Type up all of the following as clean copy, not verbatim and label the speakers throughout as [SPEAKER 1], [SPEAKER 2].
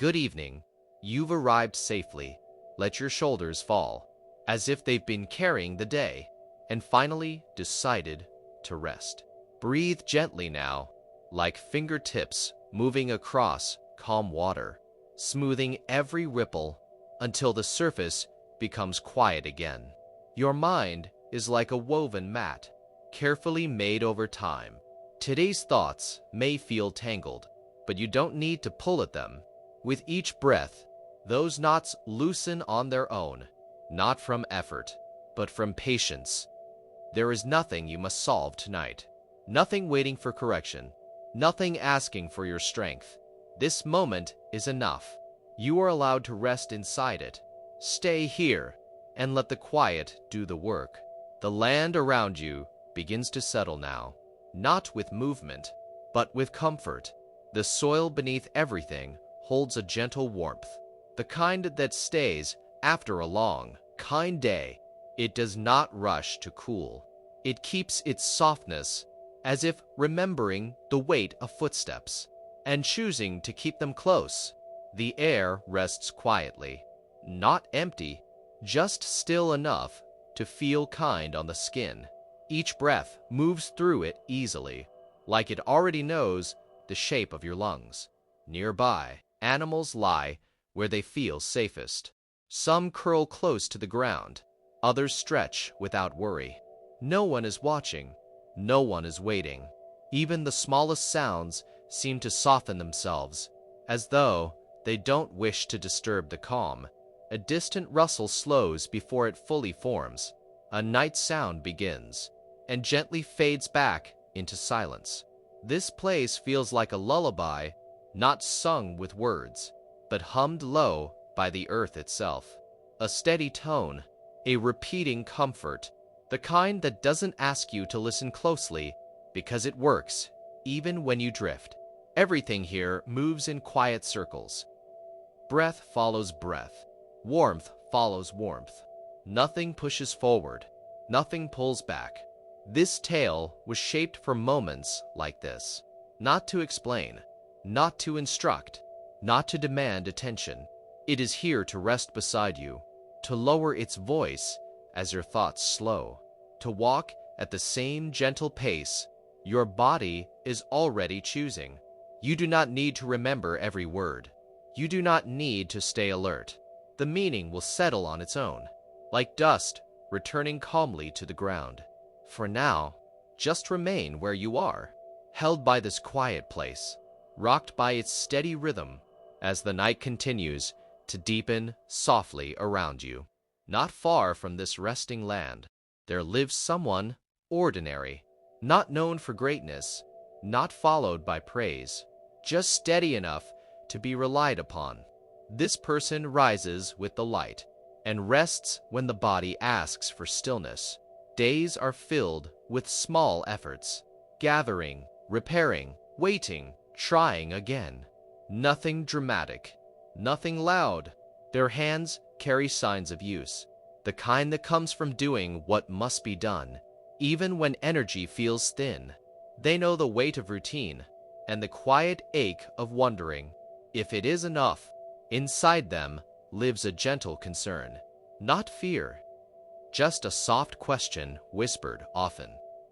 [SPEAKER 1] Good evening. You've arrived safely. Let your shoulders fall, as if they've been carrying the day, and finally decided to rest. Breathe gently now, like fingertips moving across calm water, smoothing every ripple until the surface becomes quiet again. Your mind is like a woven mat, carefully made over time. Today's thoughts may feel tangled, but you don't need to pull at them. With each breath, those knots loosen on their own, not from effort, but from patience. There is nothing you must solve tonight, nothing waiting for correction, nothing asking for your strength. This moment is enough. You are allowed to rest inside it. Stay here and let the quiet do the work. The land around you begins to settle now, not with movement, but with comfort. The soil beneath everything holds a gentle warmth, the kind that stays after a long, kind day. It does not rush to cool. It keeps its softness, as if remembering the weight of footsteps and choosing to keep them close. The air rests quietly, not empty, just still enough to feel kind on the skin. Each breath moves through it easily, like it already knows the shape of your lungs. Nearby, animals lie where they feel safest. Some curl close to the ground, others stretch without worry. No one is watching, no one is waiting. Even the smallest sounds seem to soften themselves, as though they don't wish to disturb the calm. A distant rustle slows before it fully forms. A night sound begins, and gently fades back into silence. This place feels like a lullaby, not sung with words, but hummed low by the earth itself. A steady tone, a repeating comfort, the kind that doesn't ask you to listen closely because it works, even when you drift. Everything here moves in quiet circles. Breath follows breath. Warmth follows warmth. Nothing pushes forward. Nothing pulls back. This tale was shaped for moments like this. Not to explain, not to instruct, not to demand attention. It is here to rest beside you, to lower its voice as your thoughts slow, to walk at the same gentle pace your body is already choosing. You do not need to remember every word. You do not need to stay alert. The meaning will settle on its own, like dust returning calmly to the ground. For now, just remain where you are, held by this quiet place, rocked by its steady rhythm as the night continues to deepen softly around you. Not far from this resting land, there lives someone ordinary, not known for greatness, not followed by praise, just steady enough to be relied upon. This person rises with the light and rests when the body asks for stillness. Days are filled with small efforts, gathering, repairing, waiting, trying again. Nothing dramatic, nothing loud. Their hands carry signs of use, the kind that comes from doing what must be done, even when energy feels thin. They know the weight of routine and the quiet ache of wondering if it is enough. Inside them lives a gentle concern, not fear, just a soft question whispered often.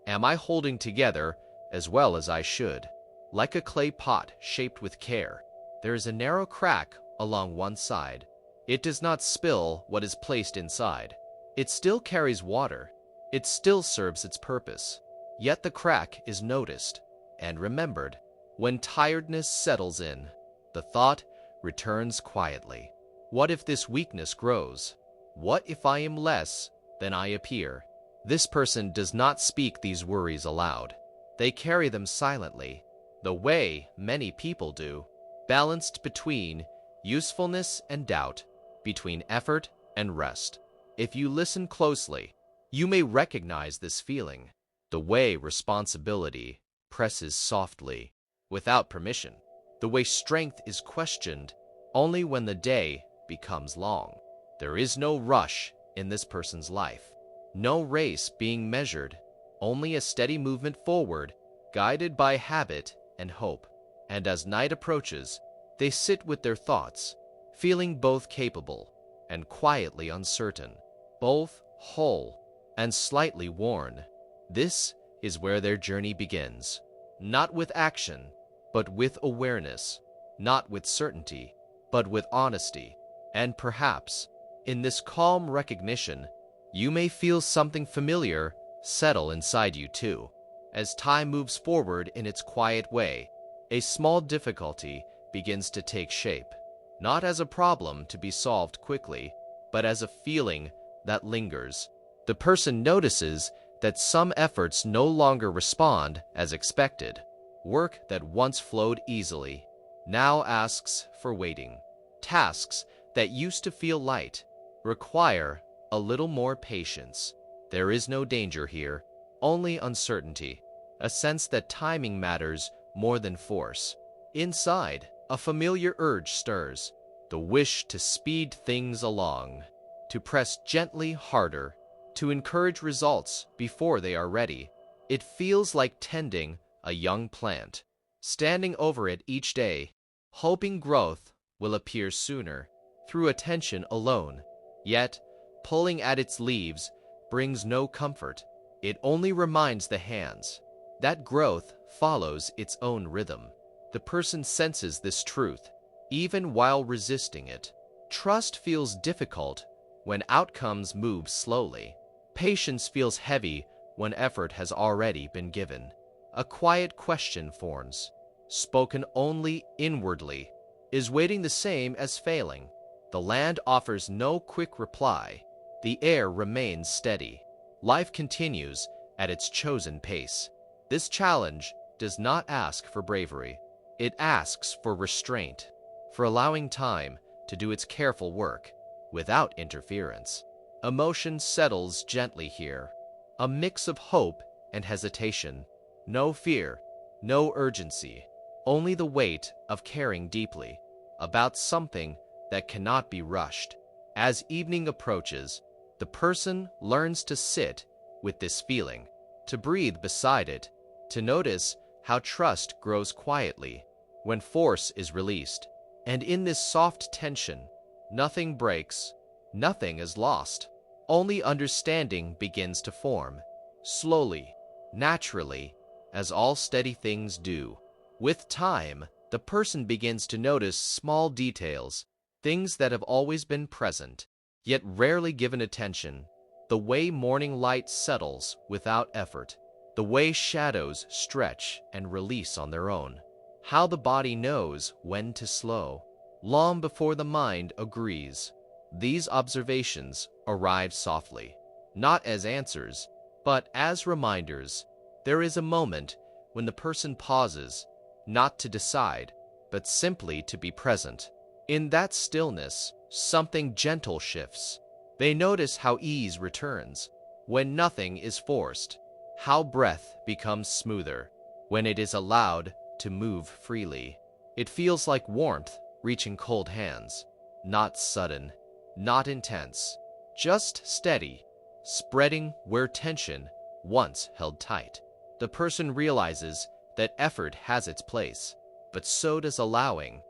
[SPEAKER 1] Am I holding together as well as I should? Like a clay pot shaped with care, there is a narrow crack along one side. It does not spill what is placed inside. It still carries water. It still serves its purpose. Yet the crack is noticed and remembered. When tiredness settles in, the thought returns quietly. What if this weakness grows? What if I am less than I appear? This person does not speak these worries aloud. They carry them silently, the way many people do, balanced between usefulness and doubt, between effort and rest. If you listen closely, you may recognize this feeling, the way responsibility presses softly, without permission, the way strength is questioned only when the day becomes long. There is no rush in this person's life, no race being measured, only a steady movement forward, guided by habit and hope. And as night approaches, They sit with their thoughts, feeling both capable and quietly uncertain, both whole and slightly worn. This is where their journey begins, not with action, but with awareness, not with certainty, but with honesty. And perhaps, in this calm recognition, you may feel something familiar settle inside you too. As time moves forward in its quiet way, a small difficulty begins to take shape, not as a problem to be solved quickly, but as a feeling that lingers. The person notices that some efforts no longer respond as expected. Work that once flowed easily now asks for waiting. Tasks that used to feel light require a little more patience. There is no danger here, only uncertainty, a sense that timing matters more than force. Inside, a familiar urge stirs, the wish to speed things along, to press gently harder, to encourage results before they are ready. It feels like tending a young plant, standing over it each day, hoping growth will appear sooner through attention alone. Yet, pulling at its leaves brings no comfort. It only reminds the hands that growth follows its own rhythm. The person senses this truth, even while resisting it. Trust feels difficult when outcomes move slowly. Patience feels heavy when effort has already been given. A quiet question forms, spoken only inwardly. Is waiting the same as failing? The land offers no quick reply. The air remains steady. Life continues at its chosen pace. This challenge does not ask for bravery. It asks for restraint, for allowing time to do its careful work without interference. Emotion settles gently here, a mix of hope and hesitation. No fear, no urgency, only the weight of caring deeply about something that cannot be rushed. As evening approaches, the person learns to sit with this feeling, to breathe beside it, to notice how trust grows quietly when force is released. And in this soft tension, nothing breaks, nothing is lost. Only understanding begins to form, slowly, naturally, as all steady things do. With time, the person begins to notice small details, things that have always been present, yet rarely given attention. The way morning light settles without effort, the way shadows stretch and release on their own, how the body knows when to slow, long before the mind agrees. These observations arrive softly, not as answers, but as reminders. There is a moment when the person pauses, not to decide, but simply to be present. In that stillness, something gentle shifts. They notice how ease returns when nothing is forced, how breath becomes smoother when it is allowed to move freely. It feels like warmth reaching cold hands, not sudden, not intense, just steady, spreading where tension once held tight. The person realizes that effort has its place, but so does allowing.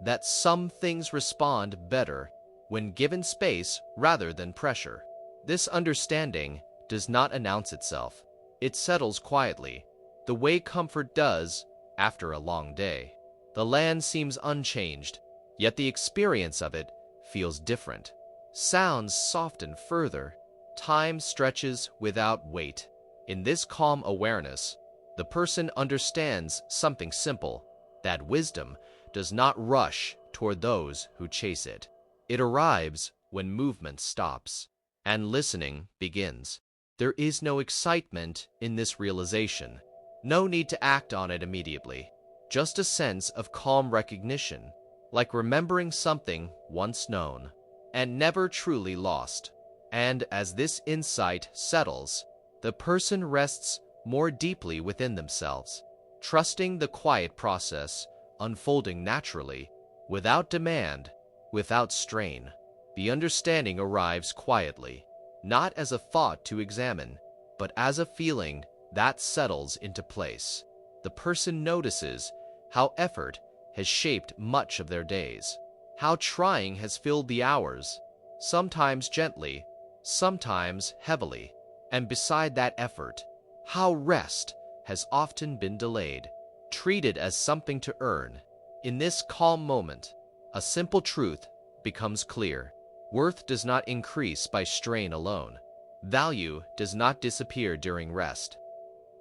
[SPEAKER 1] That some things respond better when given space rather than pressure. This understanding does not announce itself. It settles quietly, the way comfort does after a long day. The land seems unchanged, yet the experience of it feels different. Sounds soften further. Time stretches without weight. In this calm awareness, the person understands something simple, that wisdom does not rush toward those who chase it. It arrives when movement stops and listening begins. There is no excitement in this realization, no need to act on it immediately, just a sense of calm recognition, like remembering something once known and never truly lost. And as this insight settles, the person rests more deeply within themselves, trusting the quiet process unfolding naturally, without demand, without strain. The understanding arrives quietly, not as a thought to examine, but as a feeling that settles into place. The person notices how effort has shaped much of their days. How trying has filled the hours, sometimes gently, sometimes heavily. And beside that effort, how rest has often been delayed, treated as something to earn. In this calm moment, a simple truth becomes clear. Worth does not increase by strain alone. Value does not disappear during rest.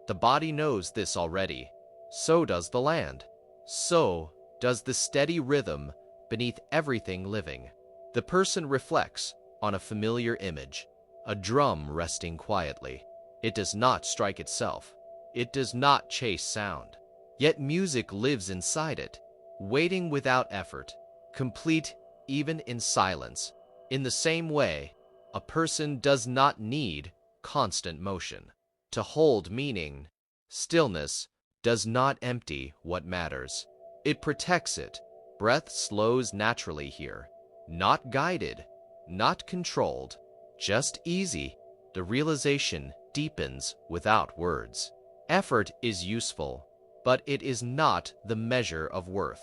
[SPEAKER 1] The body knows this already. So does the land. So does the steady rhythm beneath everything living. The person reflects on a familiar image, a drum resting quietly. It does not strike itself. It does not chase sound. Yet music lives inside it, waiting without effort, complete even in silence. In the same way, a person does not need constant motion to hold meaning. Stillness does not empty what matters. It protects it. Breath slows naturally here, not guided, not controlled, just easy. The realization deepens without words. Effort is useful, but it is not the measure of worth.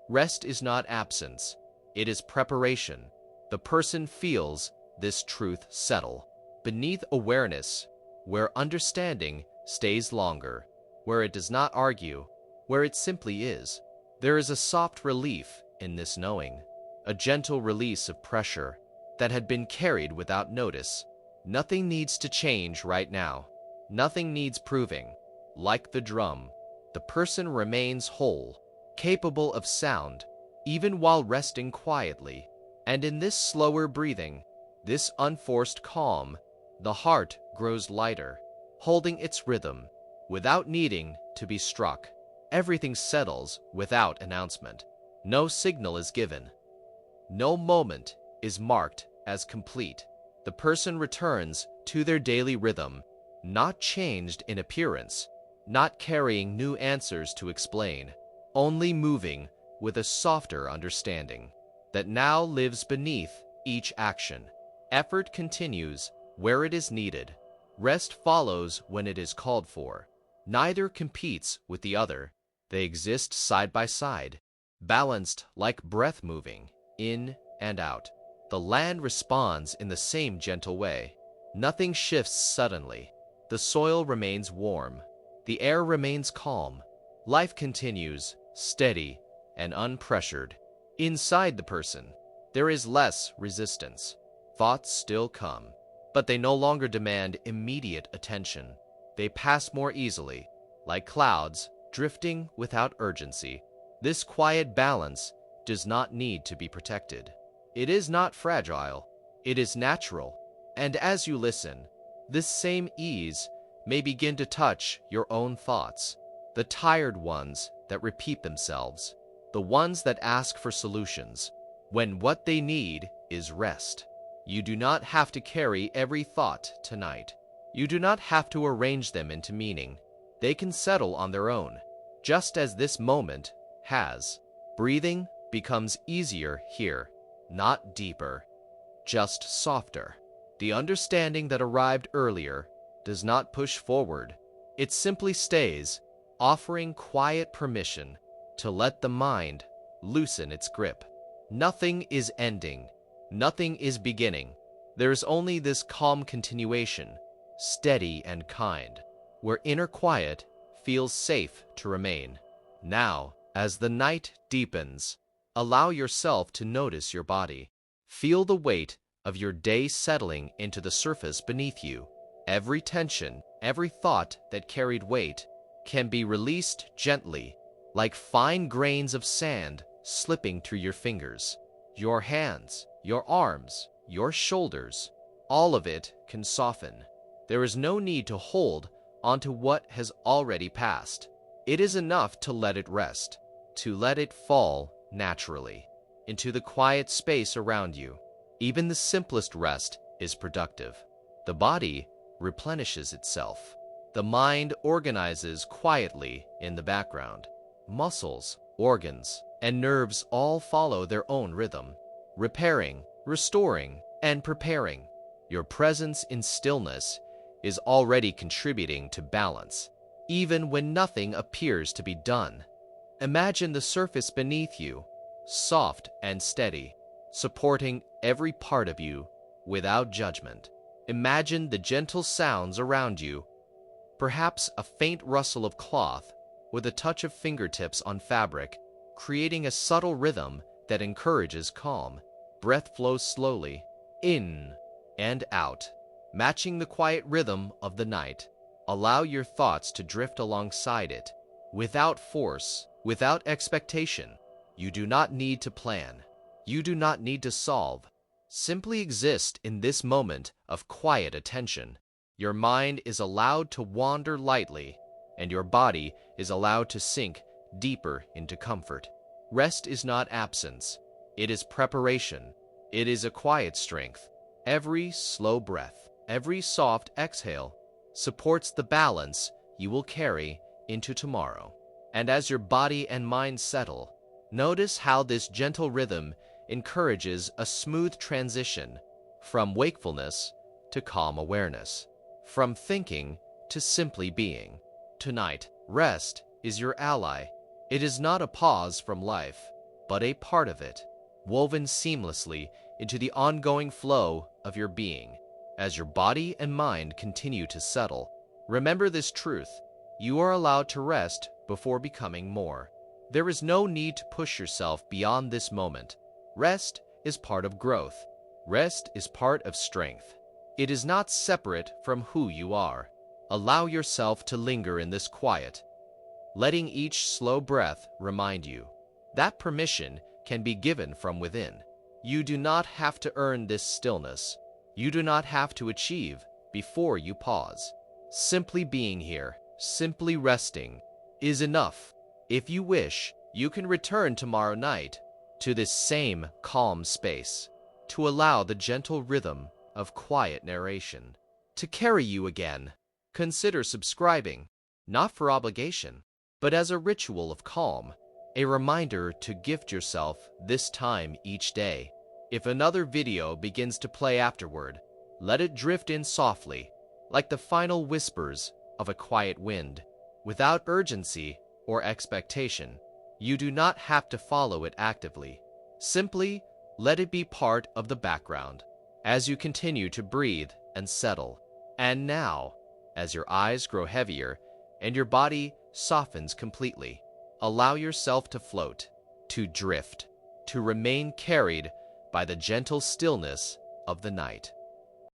[SPEAKER 1] Rest is not absence, it is preparation. The person feels this truth settle. Beneath awareness, where understanding stays longer, where it does not argue, where it simply is, there is a soft relief in this knowing, a gentle release of pressure that had been carried without notice. Nothing needs to change right now. Nothing needs proving. Like the drum, the person remains whole, capable of sound, even while resting quietly. And in this slower breathing, this unforced calm, the heart grows lighter, holding its rhythm, without needing to be struck. Everything settles without announcement. No signal is given. No moment is marked as complete. The person returns to their daily rhythm, not changed in appearance, not carrying new answers to explain, only moving with a softer understanding that now lives beneath each action. Effort continues where it is needed. Rest follows when it is called for. Neither competes with the other. They exist side by side, balanced like breath moving in and out. The land responds in the same gentle way. Nothing shifts suddenly. The soil remains warm. The air remains calm. Life continues, steady and unpressured. Inside the person, there is less resistance. Thoughts still come, but they no longer demand immediate attention. They pass more easily, like clouds, drifting without urgency. This quiet balance does not need to be protected. It is not fragile. It is natural. And as you listen, this same ease may begin to touch your own thoughts, the tired ones that repeat themselves, the ones that ask for solutions, when what they need is rest. You do not have to carry every thought tonight. You do not have to arrange them into meaning. They can settle on their own, just as this moment has. Breathing becomes easier here, not deeper, just softer. The understanding that arrived earlier does not push forward. It simply stays, offering quiet permission to let the mind loosen its grip. Nothing is ending. Nothing is beginning. There is only this calm continuation, steady and kind, where inner quiet feels safe to remain. Now, as the night deepens, allow yourself to notice your body. Feel the weight of your day settling into the surface beneath you. Every tension, every thought that carried weight can be released gently, like fine grains of sand slipping through your fingers. Your hands, your arms, your shoulders, all of it can soften. There is no need to hold onto what has already passed. It is enough to let it rest, to let it fall naturally into the quiet space around you. Even the simplest rest is productive. The body replenishes itself. The mind organizes quietly in the background. Muscles, organs, and nerves all follow their own rhythm, repairing, restoring, and preparing. Your presence in stillness is already contributing to balance, even when nothing appears to be done. Imagine the surface beneath you, soft and steady, supporting every part of you without judgment. Imagine the gentle sounds around you, perhaps a faint rustle of cloth with a touch of fingertips on fabric, creating a subtle rhythm that encourages calm. Breath flows slowly, in and out, matching the quiet rhythm of the night. Allow your thoughts to drift alongside it, without force, without expectation. You do not need to plan. You do not need to solve. Simply exist in this moment of quiet attention. Your mind is allowed to wander lightly, and your body is allowed to sink deeper into comfort. Rest is not absence. It is preparation. It is a quiet strength. Every slow breath, every soft exhale supports the balance you will carry into tomorrow. And as your body and mind settle, notice how this gentle rhythm encourages a smooth transition from wakefulness to calm awareness, from thinking to simply being. Tonight, rest is your ally. It is not a pause from life, but a part of it, woven seamlessly into the ongoing flow of your being. As your body and mind continue to settle, remember this truth: you are allowed to rest before becoming more. There is no need to push yourself beyond this moment. Rest is part of growth. Rest is part of strength. It is not separate from who you are. Allow yourself to linger in this quiet, letting each slow breath remind you that permission can be given from within. You do not have to earn this stillness. You do not have to achieve before you pause. Simply being here, simply resting, is enough. If you wish, you can return tomorrow night to this same calm space, to allow the gentle rhythm of quiet narration to carry you again. Consider subscribing, not for obligation, but as a ritual of calm, a reminder to gift yourself this time each day. If another video begins to play afterward, let it drift in softly, like the final whispers of a quiet wind, without urgency or expectation. You do not have to follow it actively. Simply let it be part of the background as you continue to breathe and settle. And now, as your eyes grow heavier and your body softens completely, allow yourself to float, to drift, to remain carried by the gentle stillness of the night.